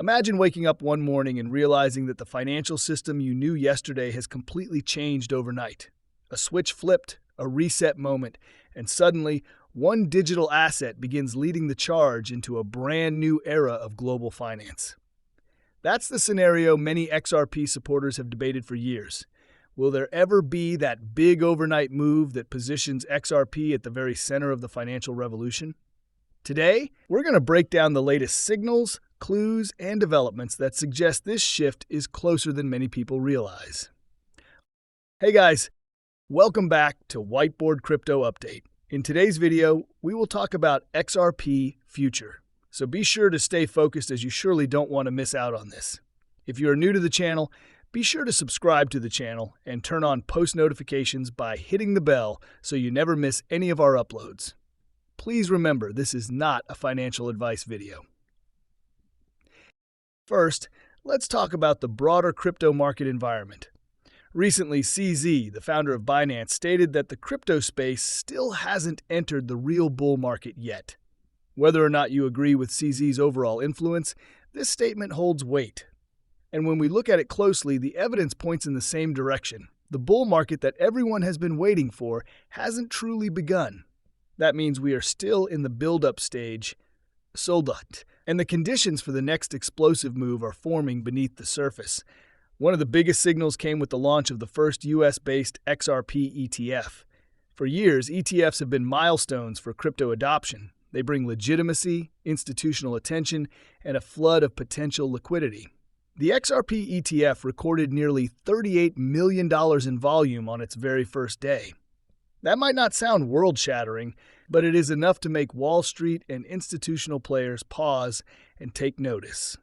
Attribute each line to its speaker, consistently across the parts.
Speaker 1: Imagine waking up one morning and realizing that the financial system you knew yesterday has completely changed overnight. A switch flipped, a reset moment, and suddenly, one digital asset begins leading the charge into a brand new era of global finance. That's the scenario many XRP supporters have debated for years. Will there ever be that big overnight move that positions XRP at the very center of the financial revolution? Today, we're going to break down the latest signals, clues, and developments that suggest this shift is closer than many people realize. Hey guys, welcome back to Whiteboard Crypto Update. In today's video, we will talk about XRP Future. So be sure to stay focused as you surely don't want to miss out on this. If you are new to the channel, be sure to subscribe to the channel and turn on post notifications by hitting the bell so you never miss any of our uploads. Please remember, this is not a financial advice video. First, let's talk about the broader crypto market environment. Recently, CZ, the founder of Binance, stated that the crypto space still hasn't entered the real bull market yet. Whether or not you agree with CZ's overall influence, this statement holds weight. And when we look at it closely, the evidence points in the same direction. The bull market that everyone has been waiting for hasn't truly begun. That means we are still in the build-up stage, and the conditions for the next explosive move are forming beneath the surface. One of the biggest signals came with the launch of the first US-based XRP ETF. For years, ETFs have been milestones for crypto adoption. They bring legitimacy, institutional attention, and a flood of potential liquidity. The XRP ETF recorded nearly $38 million in volume on its very first day. That might not sound world-shattering, but it is enough to make Wall Street and institutional players pause and take notice.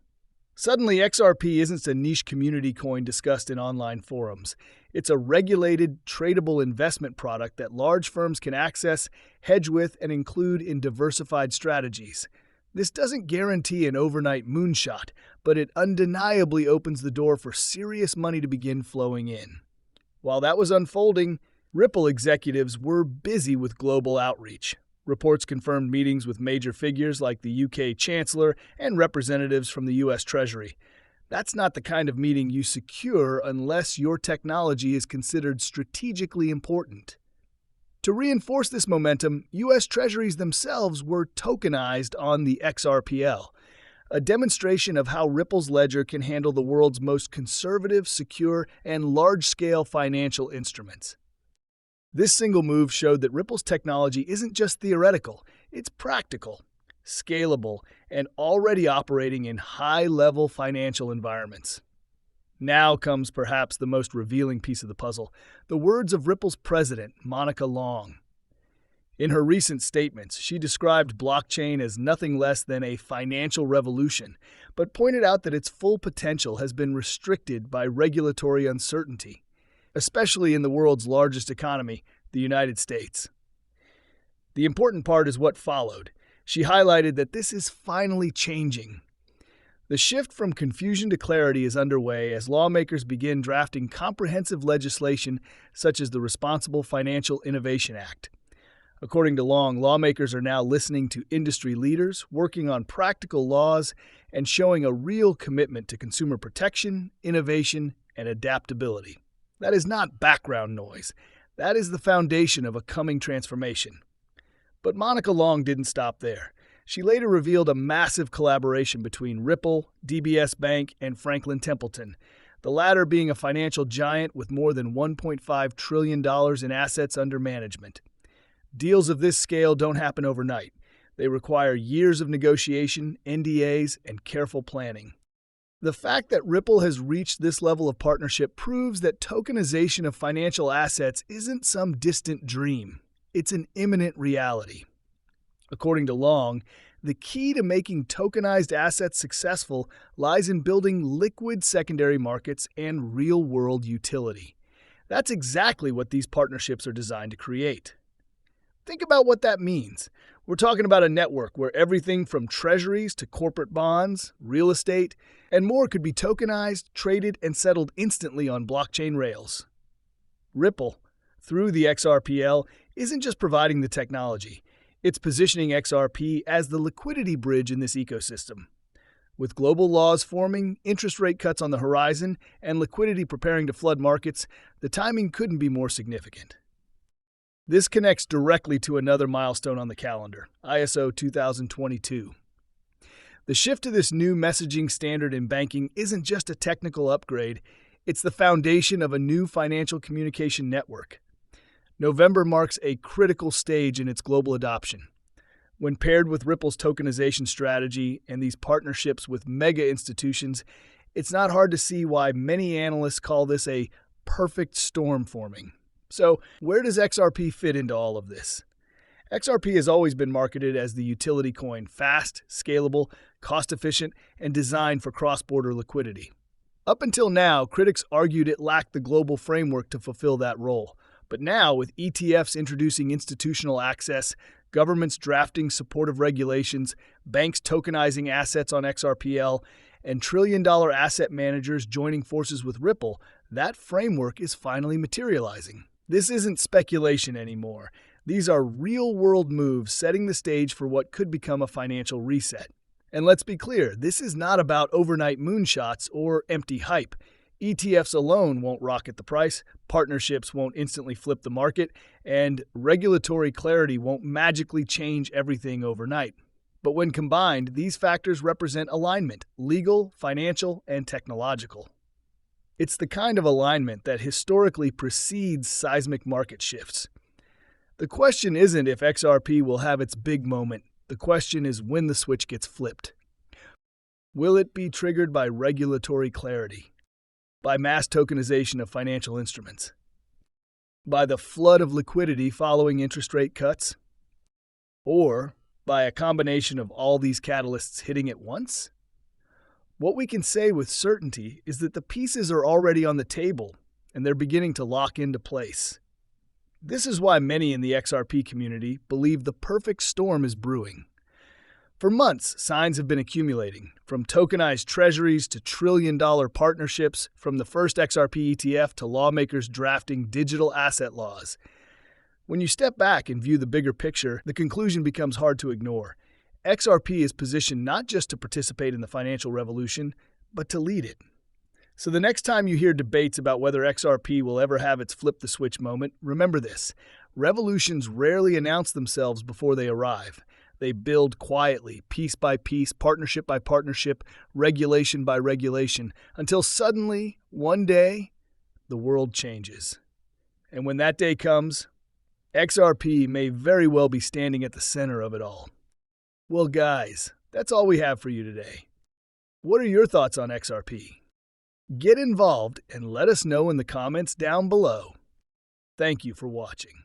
Speaker 1: Suddenly, XRP isn't a niche community coin discussed in online forums. It's a regulated, tradable investment product that large firms can access, hedge with, and include in diversified strategies. This doesn't guarantee an overnight moonshot, but it undeniably opens the door for serious money to begin flowing in. While that was unfolding, Ripple executives were busy with global outreach. Reports confirmed meetings with major figures like the UK Chancellor and representatives from the US Treasury. That's not the kind of meeting you secure unless your technology is considered strategically important. To reinforce this momentum, US Treasuries themselves were tokenized on the XRPL, a demonstration of how Ripple's ledger can handle the world's most conservative, secure, and large-scale financial instruments. This single move showed that Ripple's technology isn't just theoretical, it's practical, scalable, and already operating in high-level financial environments. Now comes perhaps the most revealing piece of the puzzle, the words of Ripple's president, Monica Long. In her recent statements, she described blockchain as nothing less than a financial revolution, but pointed out that its full potential has been restricted by regulatory uncertainty, especially in the world's largest economy, the United States. The important part is what followed. She highlighted that this is finally changing. The shift from confusion to clarity is underway as lawmakers begin drafting comprehensive legislation such as the Responsible Financial Innovation Act. According to Long, lawmakers are now listening to industry leaders, working on practical laws, and showing a real commitment to consumer protection, innovation, and adaptability. That is not background noise. That is the foundation of a coming transformation. But Monica Long didn't stop there. She later revealed a massive collaboration between Ripple, DBS Bank, and Franklin Templeton, the latter being a financial giant with more than $1.5 trillion in assets under management. Deals of this scale don't happen overnight. They require years of negotiation, NDAs, and careful planning. The fact that Ripple has reached this level of partnership proves that tokenization of financial assets isn't some distant dream. It's an imminent reality. According to Long, the key to making tokenized assets successful lies in building liquid secondary markets and real-world utility. That's exactly what these partnerships are designed to create. Think about what that means. We're talking about a network where everything from treasuries to corporate bonds, real estate, and more could be tokenized, traded, and settled instantly on blockchain rails. Ripple, through the XRPL, isn't just providing the technology. It's positioning XRP as the liquidity bridge in this ecosystem. With global laws forming, interest rate cuts on the horizon, and liquidity preparing to flood markets, the timing couldn't be more significant. This connects directly to another milestone on the calendar, ISO 2022. The shift to this new messaging standard in banking isn't just a technical upgrade, it's the foundation of a new financial communication network. November marks a critical stage in its global adoption. When paired with Ripple's tokenization strategy and these partnerships with mega institutions, it's not hard to see why many analysts call this a perfect storm forming. So, where does XRP fit into all of this? XRP has always been marketed as the utility coin, fast, scalable, cost-efficient, and designed for cross-border liquidity. Up until now, critics argued it lacked the global framework to fulfill that role. But now, with ETFs introducing institutional access, governments drafting supportive regulations, banks tokenizing assets on XRPL, and trillion-dollar asset managers joining forces with Ripple, that framework is finally materializing. This isn't speculation anymore. These are real-world moves setting the stage for what could become a financial reset. And let's be clear, this is not about overnight moonshots or empty hype. ETFs alone won't rocket the price, partnerships won't instantly flip the market, and regulatory clarity won't magically change everything overnight. But when combined, these factors represent alignment, legal, financial, and technological. It's the kind of alignment that historically precedes seismic market shifts. The question isn't if XRP will have its big moment. The question is when the switch gets flipped. Will it be triggered by regulatory clarity? By mass tokenization of financial instruments? By the flood of liquidity following interest rate cuts? Or by a combination of all these catalysts hitting at once? What we can say with certainty is that the pieces are already on the table and they're beginning to lock into place. This is why many in the XRP community believe the perfect storm is brewing. For months, signs have been accumulating, from tokenized treasuries to trillion-dollar partnerships, from the first XRP ETF to lawmakers drafting digital asset laws. When you step back and view the bigger picture, the conclusion becomes hard to ignore. XRP is positioned not just to participate in the financial revolution, but to lead it. So the next time you hear debates about whether XRP will ever have its flip-the-switch moment, remember this. Revolutions rarely announce themselves before they arrive. They build quietly, piece by piece, partnership by partnership, regulation by regulation, until suddenly, one day, the world changes. And when that day comes, XRP may very well be standing at the center of it all. Well, guys, that's all we have for you today. What are your thoughts on XRP? Get involved and let us know in the comments down below. Thank you for watching.